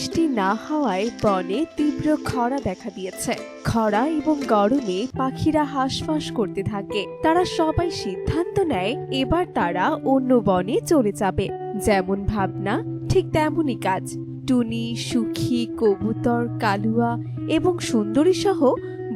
বৃষ্টি না হওয়ায় বনে তীব্র খরা দেখা দিয়েছে। খরা এবং গরমে পাখিরা হাঁসফাঁস করতে থাকে। তারা সবাই সিদ্ধান্ত নেয় এবার তারা অন্য বনে চলে যাবে। যেমন ভাবনা ঠিক তেমনই কাজ। টুনি, সুখী, কবুতর, কালুয়া এবং সুন্দরী সহ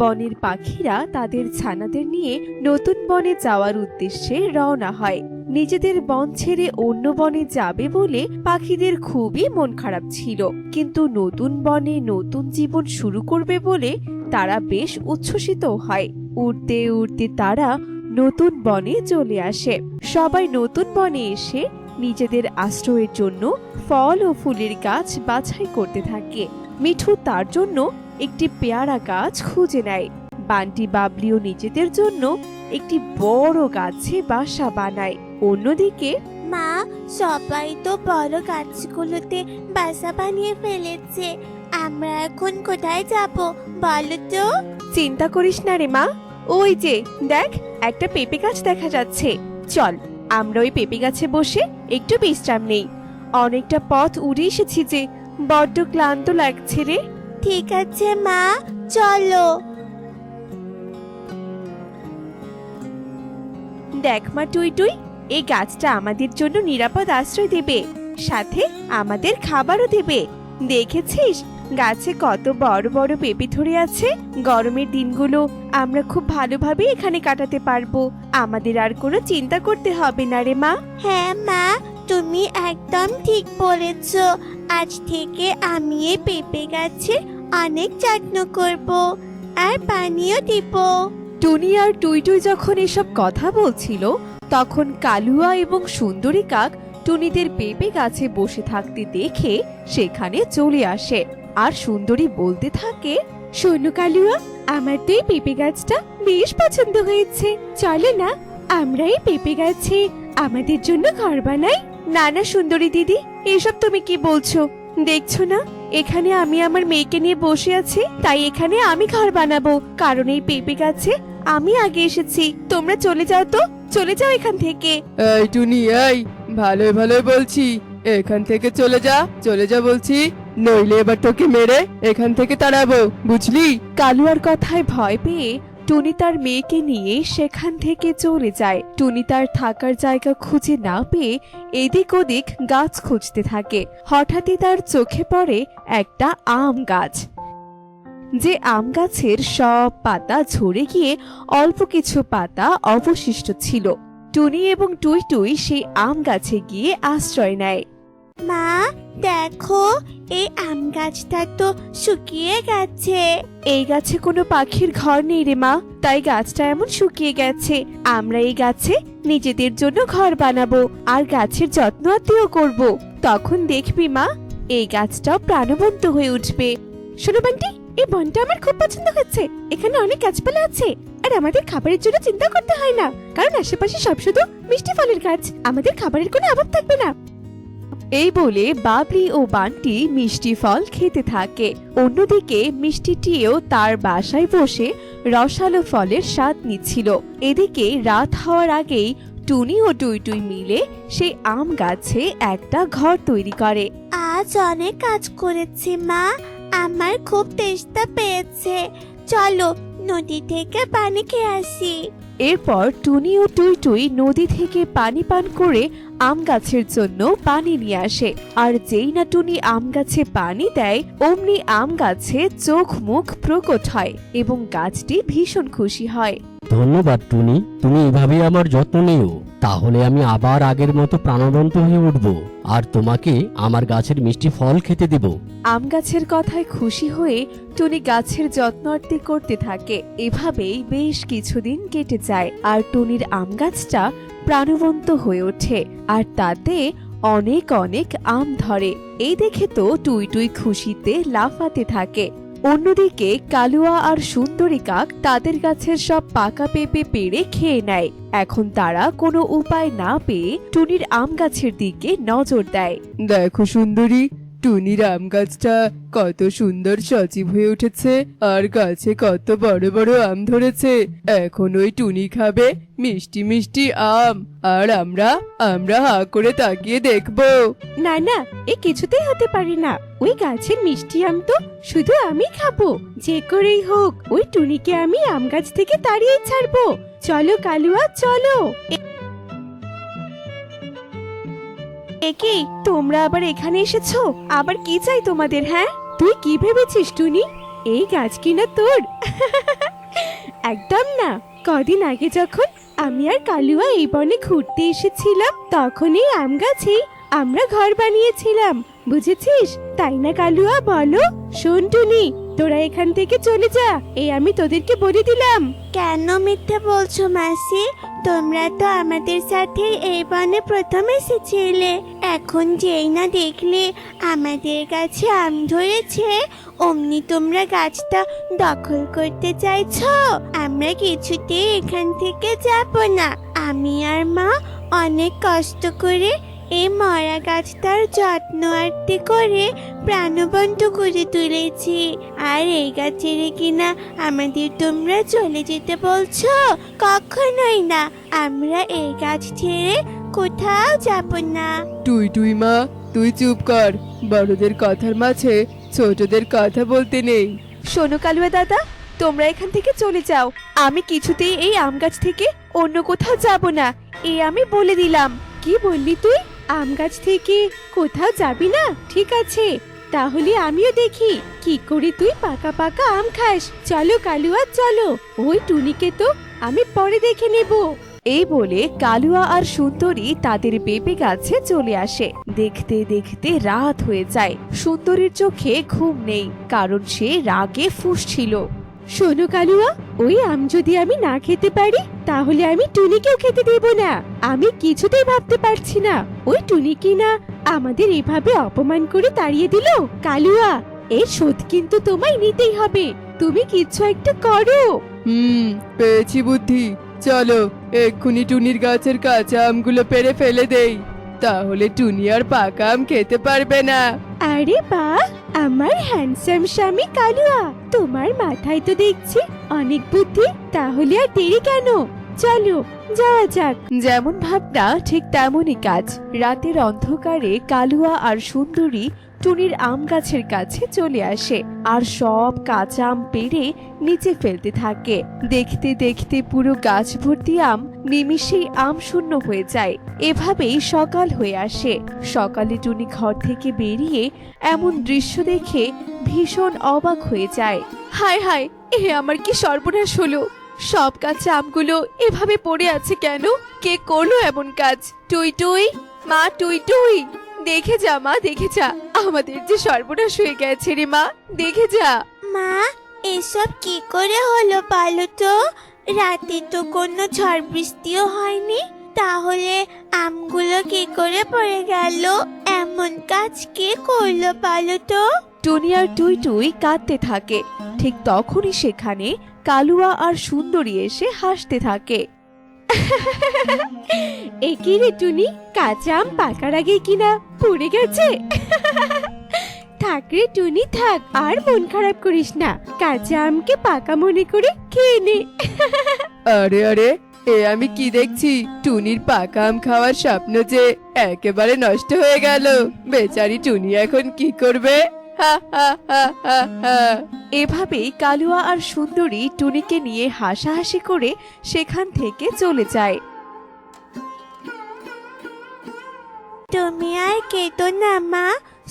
বনের পাখিরা তাদের ছানাদের নিয়ে নতুন বনে যাওয়ার উদ্দেশ্যে রওনা হয়। নিজেদের বন ছেড়ে অন্য বনে যাবে বলে পাখিদের খুবই মন খারাপ ছিল, কিন্তু নতুন বনে নতুন জীবন শুরু করবে বলে তারা বেশ উচ্ছ্বসিত হয়। উড়তে উড়তে তারা নতুন বনে চলে আসে। সবাই নতুন বনে এসে নিজেদের আশ্রয়ের জন্য ফল ও ফুলের গাছ বাছাই করতে থাকে। মিঠু তার জন্য একটি পেয়ারা গাছ খুঁজে নেয়। বান্টি বাবলিও নিজেদের জন্য একটি বড় গাছে বাসা বানায়। অন্যদিকে মা, সবাই তো বড় গাছগুলোতে বাসা বানিয়ে ফেলেছে। আমরা এখন কোথায় যাব বলো তো? চিন্তা করিস না রে মা, ওই যে দেখ একটা পেঁপে গাছ দেখা যাচ্ছে। চল আমরা ওই পেঁপে গাছে বসে একটু বিশ্রাম নেই। অনেকটা পথ উড়ে এসেছি যে, বড্ড ক্লান্ত লাগছে রে। ঠিক আছে মা, চলো। দেখ মা টুই টুই, এই গাছটা আমাদের জন্য নিরাপদ আশ্রয় দেবে, সাথে আমাদের খাবারও দেবে। দেখেছিস গাছে কত বড় বড় পেঁপে ধরে আছে। গরমের দিনগুলো আমরা খুব ভালোভাবে এখানে কাটাতে পারবো। আমাদের আর কোনো চিন্তা করতে হবে না রে মা। হ্যাঁ মা, তুমি একদম ঠিক বলেছ। আজ থেকে আমি এই পেঁপে গাছে অনেক যত্ন করব আর পানিও দিব। টুনি আর টুই টুই যখন এসব কথা বলছিল, তখন কালুয়া এবং সুন্দরী কাক টুনিদের পেঁপে গাছে বসে থাকতে দেখে সেখানে চলে আসে। আর সুন্দরী বলতে থাকে, শোনো কালুয়া, আমার তো এই পেঁপে গাছটা বেশ পছন্দ হয়েছে। চলো না আমরা এই পেঁপে গাছে আমাদের জন্য ঘর বানাই। না না সুন্দরী দিদি, এসব তুমি কি বলছো? দেখছো না এখানে আমি আমার মেয়েকে নিয়ে বসে আছি, তাই এখানে আমি ঘর বানাবো। কারণ এই পেঁপে গাছে আমি আগে এসেছি। তোমরা চলে যাও তো, চলে যাও এখান থেকে। এই টুনি, এই ভালোই ভালোই বলছি, এখান থেকে চলে যা বলছি, নইলে এবার তোকে মেরে এখান থেকে তাড়াবো, বুঝলি? কালুয়ার কথায় ভয় পেয়ে টুনি তার মেয়েকে নিয়ে সেখান থেকে চলে যায়। টুনি তার থাকার জায়গা খুঁজে না পেয়ে এদিক ওদিক গাছ খুঁজতে থাকে। হঠাৎই তার চোখে পড়ে একটা আম গাছ, যে আম গাছের সব পাতা ঝরে গিয়ে অল্প কিছু পাতা অবশিষ্ট ছিল। টুনি এবং টুই টুই সেই আম গাছে গিয়ে আশ্রয় নেয়। মা দেখো, এই আম গাছটা তো শুকিয়ে গেছে। এই গাছে কোনো পাখির ঘর নেই রে মা, তাই গাছটা এমন শুকিয়ে গেছে। আমরা এই গাছে নিজেদের জন্য ঘর বানাবো আর গাছের যত্ন আত্মীয় করব। তখন দেখবি মা, এই গাছটাও প্রাণবন্ত হয়ে উঠবে। শোনো বান্টি, এই বনটা আমার খুব পছন্দ হচ্ছে। এখানে অনেক গাছপালা আছে আর আমাদের খাবারের জন্য চিন্তা করতে হয় না, কারণ আশেপাশে সব শুধু মিষ্টি ফলের গাছ। আমাদের খাবারের কোনো অভাব থাকবে না। এই বলে বাবলি ও বান্টি মিষ্টি ফল খেতে থাকে। অন্যদিকে মিষ্টিটিও তার বাসায় বসে রসালো ফলের স্বাদ নিচ্ছিল। এদিকে রাত হওয়ার আগেই টুনি ও টুই টুই মিলে সেই আম গাছে একটা ঘর তৈরি করে। আজ অনেক কাজ করেছি মা, আমার খুব তেষ্টা পেয়েছে। চলো নদী থেকে পানি খেয়ে আসি। এরপর টুনি ও টুই টুই নদী থেকে পানি পান করে আম গাছের জন্য পানি নিয়ে আসে। আর যেই না টুনি আম গাছে পানি দেয়, অমনি আম গাছে চোখ মুখ প্রকট হয় এবং গাছটি ভীষণ খুশি হয়। ধন্যবাদ টুনি, তুমি এভাবে আমার যত্ন নিও, তাহলে আমি আবার আগের মতো প্রাণবন্ত হয়ে উঠব আর তোমাকে আমার গাছের মিষ্টি ফল খেতে দেব। আম গাছের কথায় খুশি হয়ে টুনি গাছের যত্ন আত্তি করতে থাকে। এভাবেই বেশ কিছুদিন কেটে যায় আর টুনির আম গাছটা প্রাণবন্ত হয়ে ওঠে আর তাতে অনেক অনেক আম ধরে। এই দেখে তো টুই টুই খুশিতে লাফাতে থাকে। অন্যদিকে কালুয়া আর সুন্দরী কাক তাদের গাছের সব পাকা পেঁপে পেড়ে খেয়ে নেয়। এখন তারা কোনো উপায় না পেয়ে টুনির আম গাছের দিকে নজর দেয়। দেখো সুন্দরী, টুনির আম গাছটা কত সুন্দর সজীব হয়ে উঠেছে আর গাছে কত বড় বড় আম ধরেছে। এখন ওই টুনি খাবে মিষ্টি মিষ্টি আম আর আমরা হা করে তাকিয়ে দেখবো। না না, এ কিছুতেই হতে পারে না। ওই গাছের মিষ্টি আম তো শুধু আমি খাবো। যে করেই হোক ওই টুনিকে আমি আম গাছ থেকে তাড়িয়ে ছাড়বো। চলো কালুয়া, চলো। একি, তোমরা আবার এখানে এসেছো? আবার কি চাই তোমাদের? হ্যাঁ, তুই কি ভেবেছিস টুনি এই গাছ কিনা তোর? একদম না। কদিন আগে যখন আমি আর কালুয়া এই বনে ঘুরতে এসেছিলাম তখন এই আম গাছেই আমরা ঘর বানিয়েছিলাম, বুঝেছিস? তাই না কালুয়া, বলো? শোন টুনি, তোরা এখান থেকে চলে যা, এই আমি তোদেরকে বলে দিলাম। কেন মিথ্যে বলছো মাসি? তোমরা তো আমাদের সাথে এই বনে প্রথম এসেছিলে। এখন যেই না দেখলে আমাদের কাছে আম ধরেছে অমনি তোমরা গাছটা দখল করতে চাইছো। আমরা কিছুতেই এখান থেকে যাব না। আমি আর মা অনেক কষ্ট করে এই মরা গাছটার যত্ন আরতি করে প্রাণবন্ত করে তুলেছি, আর এই গাছের কিনা আমাদের তোমরা চলে যেতে বলছো? কখনোই না, আমরা এই গাছ ছেড়ে কোথাও যাব না। টুই মা, তুই চুপ কর। বড়দের কথার মাঝে ছোটদের কথা বলতে নেই। শোনো কালুয়া দাদা, তোমরা এখান থেকে চলে যাও। আমি কিছুতেই এই আম গাছ থেকে অন্য কোথাও যাব না, এই আমি বলে দিলাম। কি বললি তুই? আম গাছ থেকে কোথাও যাবি না? ঠিক আছে, তাহলে আমিও দেখি কি করে তুই পাকা পাকা আম খাস। চলো কালুয়া, চলো। ওই টুনিকে তো আমি পরে দেখে নেব। এই বলে কালুয়া আর সুন্দরী তাদের পেঁপে গাছে চলে আসে। দেখতে দেখতে রাত হয়ে যায়। সুন্দরীর চোখে ঘুম নেই, কারণ সে রাগে ফুঁসছিল। শোনো কালুয়া, ওই আম যদি আমি না খেতে পারি তাহলে আমি টুনিকেও খেতে দেব না। আমি কিছুতেই ভাবতে পারছি না ওই টুনি কিনা আমাদের এভাবে অপমান করে তাড়িয়ে দিল। কালুয়া, এর শোধ কিন্তু তোমায় নিতেই হবে। তুমি কিছু একটা করো। পেয়েছি বুদ্ধি। চলো এক্ষুনি টুনির গাছের কাঁচা আমগুলো পেড়ে ফেলে দেই, তাহলে টুনি আর পাকা আম খেতে পারবে না। আরে বাহ, আমার হ্যান্ডসাম স্বামী কালুয়া, তোমার মাথায় তো দেখছি অনেক বুদ্ধি। তাহলে আর দেরি কেন, চলো যাওয়া যাক। যেমন ভাবনা ঠিক তেমনই কাজ। রাতের অন্ধকারে কালুয়া আর সুন্দরী টুনির আম গাছের কাছে চলে আসে আর সব কাঁচা আম পেড়ে নিচে ফেলতে থাকে। দেখতে দেখতে পুরো গাছ ভর্তি আম নিমিষেই আম শূন্য হয়ে যায়। এভাবেই সকাল হয়ে আসে। সকালে টুনি ঘর থেকে বেরিয়ে এমন দৃশ্য দেখে ভীষণ অবাক হয়ে যায়। হায় হায়, এ আমার কি সর্বনাশ হলো! সব কাঁচা আমগুলো এভাবে পড়ে আছে কেন? কে করলো এমন কাজ? টুই টুই, মা টুই টুই, দেখে যা মা, দেখে যা, আমাদের যে সর্বনাশ হয়ে গেছে রে মা, দেখে যা। মা, এসব কি করে হলো বলো তো? রাতে তো কোনো ঝড় বৃষ্টিও হয়নি, তাহলে আমগুলো কি করে পড়ে গেল? এমন কাজ কে করলো বলো তো? টুনি আর টুই টুই কাঁদতে থাকে। ঠিক তখনই সেখানে কালুয়া আর সুন্দরী এসে হাসতে থাকে। একই রে টুনি, কাঁচা আম পাকার আগে কিনা পড়ে গেছে। থাক রে টুনি, থাক, আর মন খারাপ করিস না। কাঁচা আমকে পাকা মনে করে খেয়ে নে। আরে আরে, এ আমি কি দেখছি? টুনির পাকা আম খাওয়ার স্বপ্ন যে একেবারে নষ্ট হয়ে গেল। বেচারি টুনি এখন কি করবে? হা হা হা হা হা। এভাবেই কালুয়া আর সুন্দরী টুনিকে নিয়ে হাসাহাসি করে সেখান থেকে চলে যায়। তুমি আর কেঁদো না মা,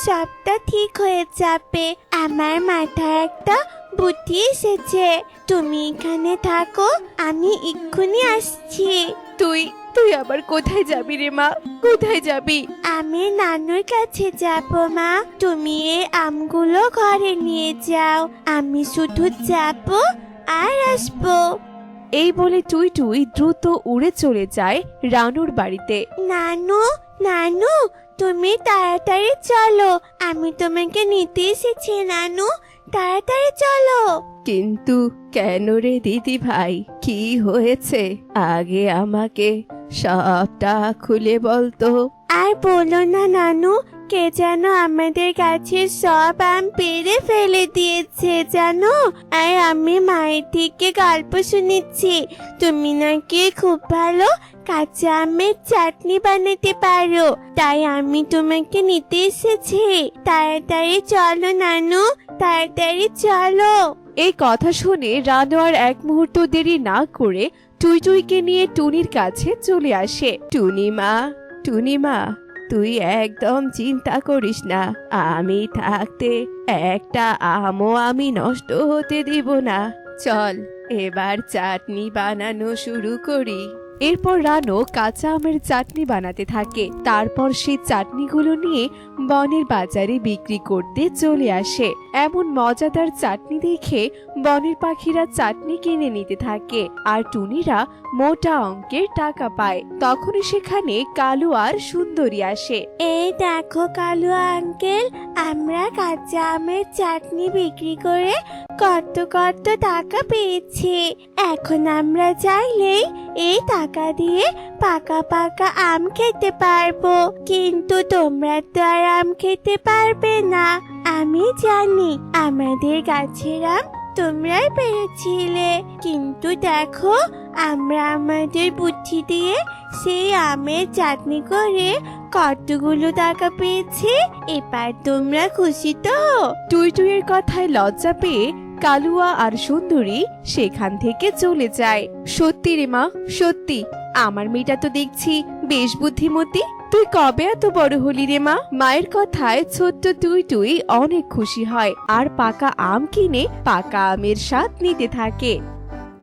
সবটা ঠিক হয়ে যাবে। আমার মাথায় একটা বুদ্ধি এসেছে। তুমি এখানে থাকো, আমি এক্ষুনি আসছি। তুই তুই আবার কোথায় যাবি রে মা, কোথায় যাবি? আমি নানুর কাছে যাব মা, তুমি এই আমগুলো ঘরে নিয়ে যাও। আমি শুধু যাব আর আসবো। এই বলে টুই টুই দ্রুত উড়ে চলে যায় রানুর বাড়িতে। নানু, নানু, তুমি তাড়াতাড়ি চলো, আমি তোমাকে নিতে এসেছি। নানু, তাড়াতাড়ি চলো। কিন্তু কেন রে দিদি ভাই, কি হয়েছে? আগে আমাকে সবটা খুলে বলতো। আর বলো না নানু, কে যেন আমাদের কাছে সব আম পেড়ে ফেলে দিয়েছে জানো। আর আমি মায়ের থেকে গল্প শুনেছি তুমি নাকি খুব ভালো কাঁচা আমের চাটনি বানাতে পারো, তাই আমি তোমাকে নিতে এসেছি। তাড়াতাড়ি চলো নানু, তাড়াতাড়ি চলো। এই কথা শুনে রানু আর এক মুহূর্ত দেরি না করে টুইটুইকে নিয়ে টুনির কাছে চলে আসে। টুনি মা, তুই একদম চিন্তা করিস না, আমি থাকতে একটা আমও আমি নষ্ট হতে দিব না। চল এবার চাটনি বানানো শুরু করি। এরপর রানু কাঁচা আমের চাটনি বানাতে থাকে। তারপর সেই চাটনিগুলো নিয়ে বনের বাজারে বিক্রি করতে চলে আসে। এমন মজাদার চাটনি দেখে বনের পাখিরা চাটনি কিনে নিতে থাকে আর টুনিরা মোটা অঙ্কের টাকা পায়। তখনই সেখানে কালু আর সুন্দরী আসে। এই দেখো কালু আঙ্কেল, আমরা কাঁচা আমের চাটনি বিক্রি করে কত কত টাকা পেয়েছি। এখন আমরা চাইলেই এই টাকা দিয়ে পাকা পাকা আম খেতে পারবো, কিন্তু তোমরা তো আর আম খেতে পারবে না। আমি জানি আমাদের গাছের আম তোমরাই পেরেছিলে, কিন্তু দেখো আমরা আমাদের বুদ্ধি দিয়ে সেই আমের চাটনি করে কতগুলো টাকা পেয়েছি। এবার তোমরা খুশি তো? টুইটুইয়ের কথায় লজ্জা পেয়ে কালুয়া আর সুন্দরী সেখান থেকে চলে যায়। সত্যি রে মা, সত্যি আমার মেয়েটা তো দেখছি বেশ বুদ্ধিমতী। তুই কবে এত বড় হলি রে মা? মায়ের কথায় ছোট্ট টুইটুই অনেক খুশি হয় আর পাকা আম কিনে পাকা আমের স্বাদ নিতে থাকে।